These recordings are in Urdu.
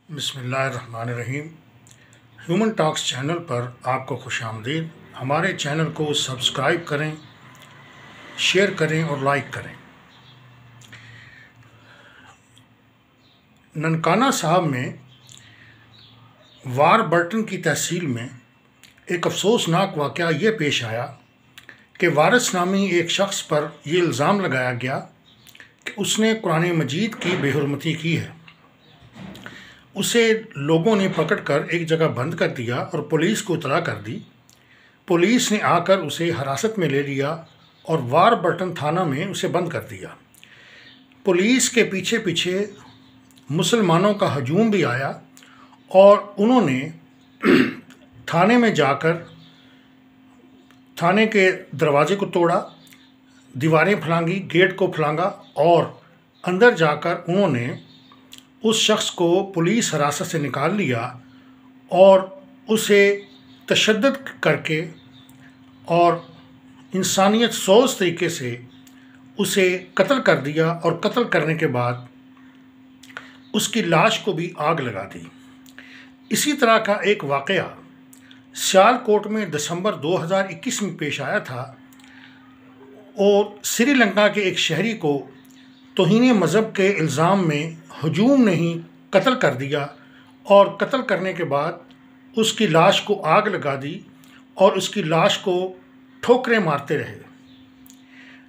بسم اللہ الرحمن الرحیم۔ ہیومن ٹاکس چینل پر آپ کو خوش آمدید۔ ہمارے چینل کو سبسکرائب کریں، شیئر کریں اور لائک کریں۔ ننکانہ صاحب میں وار برٹن کی تحصیل میں ایک افسوسناک واقعہ یہ پیش آیا کہ وارث نامی ایک شخص پر یہ الزام لگایا گیا کہ اس نے قرآن مجید کی بے حرمتی کی ہے۔ اسے لوگوں نے پکڑ کر ایک جگہ بند کر دیا اور پولیس کو اطلاع کر دی۔ پولیس نے آ کر اسے حراست میں لے لیا اور وار برٹن تھانہ میں اسے بند کر دیا۔ پولیس کے پیچھے پیچھے مسلمانوں کا ہجوم بھی آیا اور انہوں نے تھانے میں جا کر تھانے کے دروازے کو توڑا، دیواریں پھلانگی، گیٹ کو پھلانگا اور اندر جا کر انہوں نے اس شخص کو پولیس حراست سے نکال لیا اور اسے تشدد کر کے اور انسانیت سوز طریقے سے اسے قتل کر دیا، اور قتل کرنے کے بعد اس کی لاش کو بھی آگ لگا دی۔ اسی طرح کا ایک واقعہ سیالکوٹ میں دسمبر 2021 میں پیش آیا تھا، اور سری لنکا کے ایک شہری کو توہین مذہب کے الزام میں ہجوم نے ہی قتل کر دیا، اور قتل کرنے کے بعد اس کی لاش کو آگ لگا دی اور اس کی لاش کو ٹھوکریں مارتے رہے۔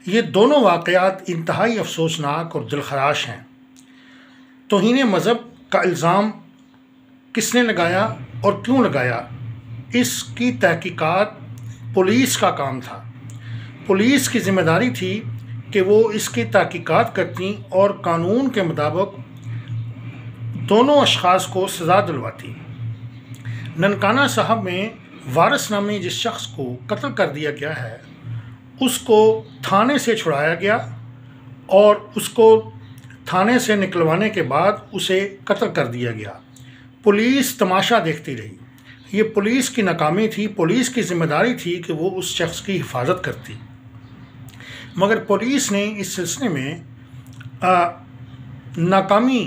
یہ دونوں واقعات انتہائی افسوسناک اور دلخراش ہیں۔ توہین مذہب کا الزام کس نے لگایا اور کیوں لگایا، اس کی تحقیقات پولیس کا کام تھا۔ پولیس کی ذمہ داری تھی کہ وہ اس کی تحقیقات کرتی اور قانون کے مطابق دونوں اشخاص کو سزا دلواتی۔ ننکانہ صاحب میں وارث نامی جس شخص کو قتل کر دیا گیا ہے، اس کو تھانے سے چھڑایا گیا اور اس کو تھانے سے نکلوانے کے بعد اسے قتل کر دیا گیا۔ پولیس تماشا دیکھتی رہی۔ یہ پولیس کی ناکامی تھی۔ پولیس کی ذمہ داری تھی کہ وہ اس شخص کی حفاظت کرتی، مگر پولیس نے اس سلسلے میں ناکامی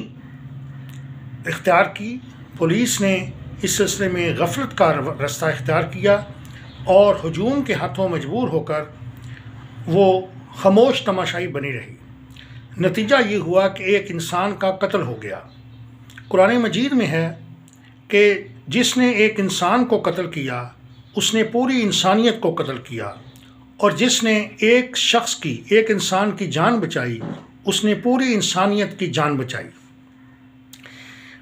اختیار کی۔ پولیس نے اس سلسلے میں غفلت کا رستہ اختیار کیا اور ہجوم کے ہاتھوں مجبور ہو کر وہ خاموش تماشائی بنی رہی۔ نتیجہ یہ ہوا کہ ایک انسان کا قتل ہو گیا۔ قرآن مجید میں ہے کہ جس نے ایک انسان کو قتل کیا اس نے پوری انسانیت کو قتل کیا، اور جس نے ایک شخص کی، ایک انسان کی جان بچائی، اس نے پوری انسانیت کی جان بچائی۔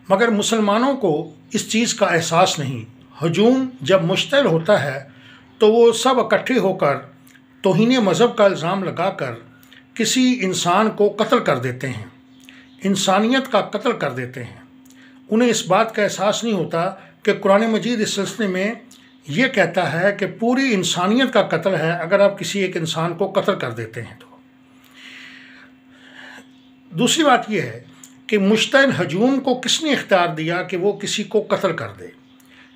مگر مسلمانوں کو اس چیز کا احساس نہیں۔ ہجوم جب مشتعل ہوتا ہے تو وہ سب اکٹھے ہو کر توہین مذہب کا الزام لگا کر کسی انسان کو قتل کر دیتے ہیں، انسانیت کا قتل کر دیتے ہیں۔ انہیں اس بات کا احساس نہیں ہوتا کہ قرآن مجید اس سلسلے میں یہ کہتا ہے کہ پوری انسانیت کا قتل ہے اگر آپ کسی ایک انسان کو قتل کر دیتے ہیں تو۔ دوسری بات یہ ہے کہ مشتعل ہجوم کو کس نے اختیار دیا کہ وہ کسی کو قتل کر دے۔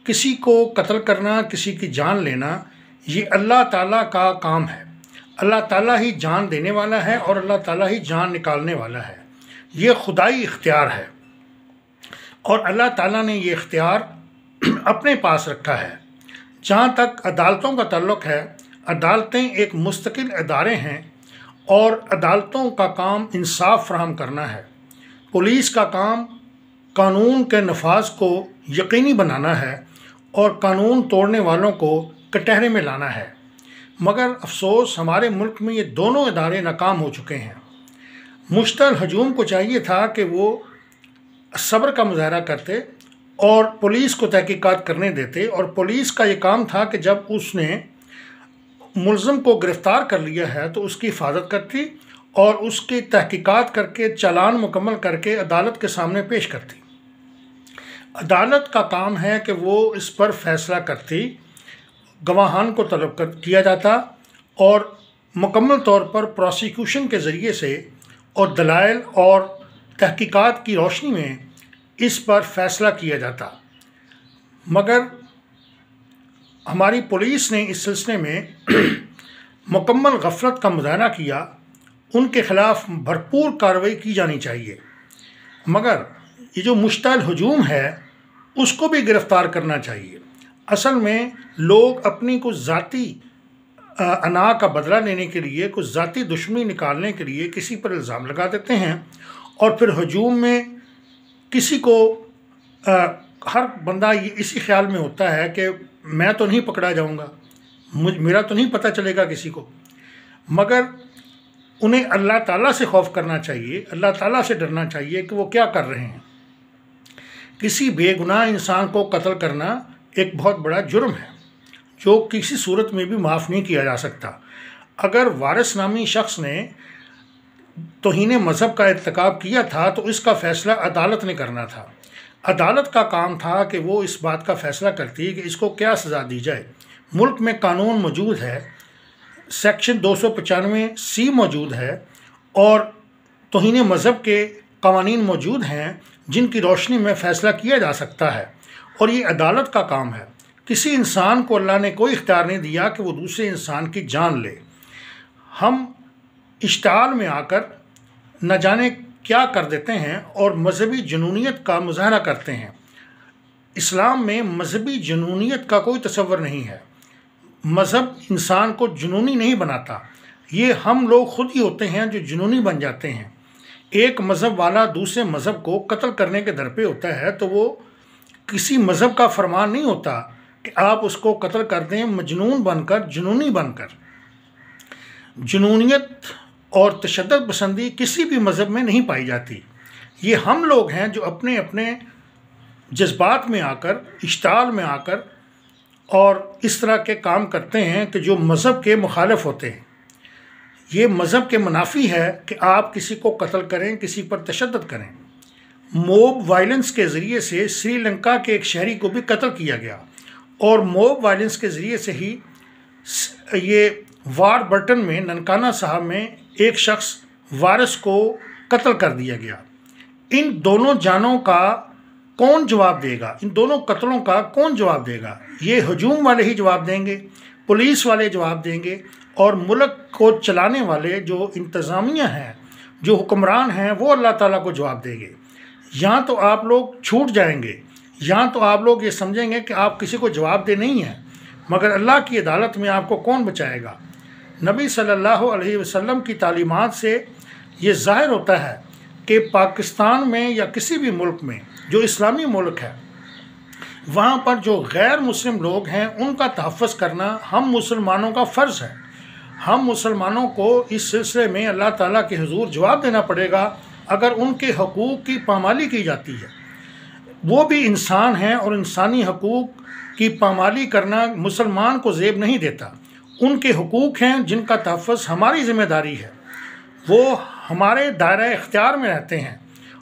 کسی کو قتل کرنا، کسی کی جان لینا، یہ اللہ تعالیٰ کا کام ہے۔ اللہ تعالیٰ ہی جان دینے والا ہے اور اللہ تعالیٰ ہی جان نکالنے والا ہے۔ یہ خدائی اختیار ہے، اور اللہ تعالیٰ نے یہ اختیار اپنے پاس رکھا ہے۔ جہاں تک عدالتوں کا تعلق ہے، عدالتیں ایک مستقل ادارے ہیں اور عدالتوں کا کام انصاف فراہم کرنا ہے۔ پولیس کا کام قانون کے نفاذ کو یقینی بنانا ہے اور قانون توڑنے والوں کو کٹہرے میں لانا ہے۔ مگر افسوس ہمارے ملک میں یہ دونوں ادارے ناکام ہو چکے ہیں۔ مشتعل ہجوم کو چاہیے تھا کہ وہ صبر کا مظاہرہ کرتے اور پولیس کو تحقیقات کرنے دیتے، اور پولیس کا یہ کام تھا کہ جب اس نے ملزم کو گرفتار کر لیا ہے تو اس کی حفاظت کرتی اور اس کی تحقیقات کر کے چالان مکمل کر کے عدالت کے سامنے پیش کرتی۔ عدالت کا کام ہے کہ وہ اس پر فیصلہ کرتی، گواہان کو طلب کیا جاتا اور مکمل طور پر پروسیکیوشن کے ذریعے سے اور دلائل اور تحقیقات کی روشنی میں اس پر فیصلہ کیا جاتا۔ مگر ہماری پولیس نے اس سلسلے میں مکمل غفلت کا مظاہرہ کیا۔ ان کے خلاف بھرپور کارروائی کی جانی چاہیے، مگر یہ جو مشتعل ہجوم ہے اس کو بھی گرفتار کرنا چاہیے۔ اصل میں لوگ اپنی کچھ ذاتی انا کا بدلہ لینے کے لیے، کچھ ذاتی دشمنی نکالنے کے لیے کسی پر الزام لگا دیتے ہیں، اور پھر ہجوم میں کسی کو ہر بندہ یہ اسی خیال میں ہوتا ہے کہ میں تو نہیں پکڑا جاؤں گا، میرا تو نہیں پتہ چلے گا کسی کو، مگر انہیں اللہ تعالیٰ سے خوف کرنا چاہیے، اللہ تعالیٰ سے ڈرنا چاہیے کہ وہ کیا کر رہے ہیں۔ کسی بے گناہ انسان کو قتل کرنا ایک بہت بڑا جرم ہے جو کسی صورت میں بھی معاف نہیں کیا جا سکتا۔ اگر وارث نامی شخص نے توہین مذہب کا ارتکاب کیا تھا تو اس کا فیصلہ عدالت نے کرنا تھا۔ عدالت کا کام تھا کہ وہ اس بات کا فیصلہ کرتی کہ اس کو کیا سزا دی جائے۔ ملک میں قانون موجود ہے، سیکشن 295C موجود ہے، اور توہین مذہب کے قوانین موجود ہیں جن کی روشنی میں فیصلہ کیا جا سکتا ہے، اور یہ عدالت کا کام ہے۔ کسی انسان کو اللہ نے کوئی اختیار نہیں دیا کہ وہ دوسرے انسان کی جان لے۔ ہم اشتعال میں آ کر نہ جانے کیا کر دیتے ہیں اور مذہبی جنونیت کا مظاہرہ کرتے ہیں۔ اسلام میں مذہبی جنونیت کا کوئی تصور نہیں ہے۔ مذہب انسان کو جنونی نہیں بناتا، یہ ہم لوگ خود ہی ہوتے ہیں جو جنونی بن جاتے ہیں۔ ایک مذہب والا دوسرے مذہب کو قتل کرنے کے در پہ ہوتا ہے تو وہ کسی مذہب کا فرمان نہیں ہوتا کہ آپ اس کو قتل کر دیں مجنون بن کر، جنونی بن کر۔ جنونیت اور تشدد پسندی کسی بھی مذہب میں نہیں پائی جاتی۔ یہ ہم لوگ ہیں جو اپنے اپنے جذبات میں آ کر، اشتعال میں آ کر اور اس طرح کے کام کرتے ہیں کہ جو مذہب کے مخالف ہوتے ہیں۔ یہ مذہب کے منافی ہے کہ آپ کسی کو قتل کریں، کسی پر تشدد کریں۔ موب وائلنس کے ذریعے سے سری لنکا کے ایک شہری کو بھی قتل کیا گیا، اور موب وائلنس کے ذریعے سے ہی یہ وارڈ برٹن میں ننکانہ صاحب میں ایک شخص وارث کو قتل کر دیا گیا۔ ان دونوں جانوں کا کون جواب دے گا؟ ان دونوں قتلوں کا کون جواب دے گا؟ یہ ہجوم والے ہی جواب دیں گے، پولیس والے جواب دیں گے، اور ملک کو چلانے والے جو انتظامیہ ہیں، جو حکمران ہیں، وہ اللہ تعالیٰ کو جواب دیں گے۔ یہاں تو آپ لوگ چھوٹ جائیں گے، یہاں تو آپ لوگ یہ سمجھیں گے کہ آپ کسی کو جواب دہ نہیں ہیں، مگر اللہ کی عدالت میں آپ کو کون بچائے گا؟ نبی صلی اللہ علیہ وسلم کی تعلیمات سے یہ ظاہر ہوتا ہے کہ پاکستان میں یا کسی بھی ملک میں جو اسلامی ملک ہے، وہاں پر جو غیر مسلم لوگ ہیں ان کا تحفظ کرنا ہم مسلمانوں کا فرض ہے۔ ہم مسلمانوں کو اس سلسلے میں اللہ تعالیٰ کے حضور جواب دینا پڑے گا اگر ان کے حقوق کی پامالی کی جاتی ہے۔ وہ بھی انسان ہیں، اور انسانی حقوق کی پامالی کرنا مسلمان کو زیب نہیں دیتا۔ ان کے حقوق ہیں جن کا تحفظ ہماری ذمہ داری ہے، وہ ہمارے دائرہ اختیار میں رہتے ہیں،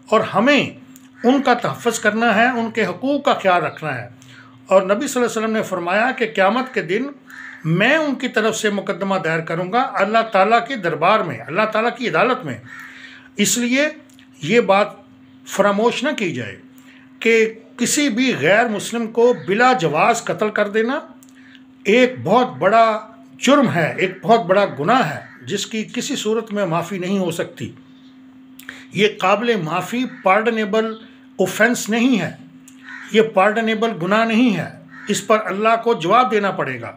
اور ہمیں ان کا تحفظ کرنا ہے، ان کے حقوق کا خیال رکھنا ہے۔ اور نبی صلی اللہ علیہ وسلم نے فرمایا کہ قیامت کے دن میں ان کی طرف سے مقدمہ دائر کروں گا اللہ تعالیٰ کے دربار میں، اللہ تعالیٰ کی عدالت میں۔ اس لیے یہ بات فراموش نہ کی جائے کہ کسی بھی غیر مسلم کو بلا جواز قتل کر دینا ایک بہت بڑا جرم ہے، ایک بہت بڑا گناہ ہے جس کی کسی صورت میں معافی نہیں ہو سکتی۔ یہ قابل معافی پارڈنیبل اوفینس نہیں ہے، یہ پارڈنیبل گناہ نہیں ہے، اس پر اللہ کو جواب دینا پڑے گا۔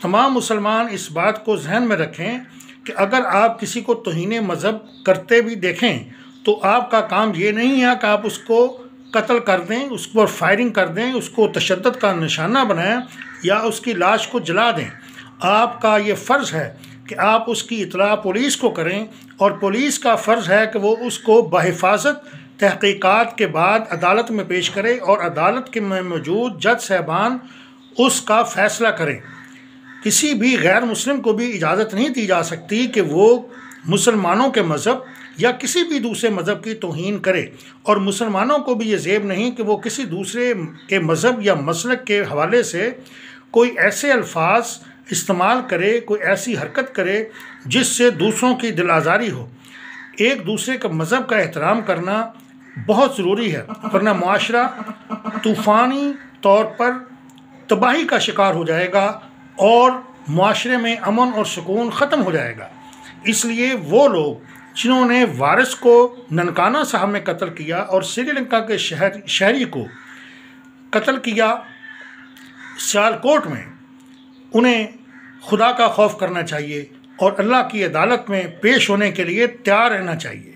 تمام مسلمان اس بات کو ذہن میں رکھیں کہ اگر آپ کسی کو توہین مذہب کرتے بھی دیکھیں تو آپ کا کام یہ نہیں ہے کہ آپ اس کو قتل کر دیں، اس پر فائرنگ کر دیں، اس کو تشدد کا نشانہ بنائیں یا اس کی لاش کو جلا دیں۔ آپ کا یہ فرض ہے کہ آپ اس کی اطلاع پولیس کو کریں، اور پولیس کا فرض ہے کہ وہ اس کو بحفاظت تحقیقات کے بعد عدالت میں پیش کرے، اور عدالت کے میں موجود جج صاحبان اس کا فیصلہ کریں۔ کسی بھی غیر مسلم کو بھی اجازت نہیں دی جا سکتی کہ وہ مسلمانوں کے مذہب یا کسی بھی دوسرے مذہب کی توہین کرے، اور مسلمانوں کو بھی یہ زیب نہیں کہ وہ کسی دوسرے کے مذہب یا مسلک کے حوالے سے کوئی ایسے الفاظ استعمال کرے، کوئی ایسی حرکت کرے جس سے دوسروں کی دل آزاری ہو۔ ایک دوسرے کا مذہب کا احترام کرنا بہت ضروری ہے، ورنہ معاشرہ طوفانی طور پر تباہی کا شکار ہو جائے گا اور معاشرے میں امن اور سکون ختم ہو جائے گا۔ اس لیے وہ لوگ جنہوں نے وارث کو ننکانہ صاحب میں قتل کیا اور سری لنکا کے شہری کو قتل کیا سیالکوٹ میں، انہیں خدا کا خوف کرنا چاہیے اور اللہ کی عدالت میں پیش ہونے کے لیے تیار رہنا چاہیے۔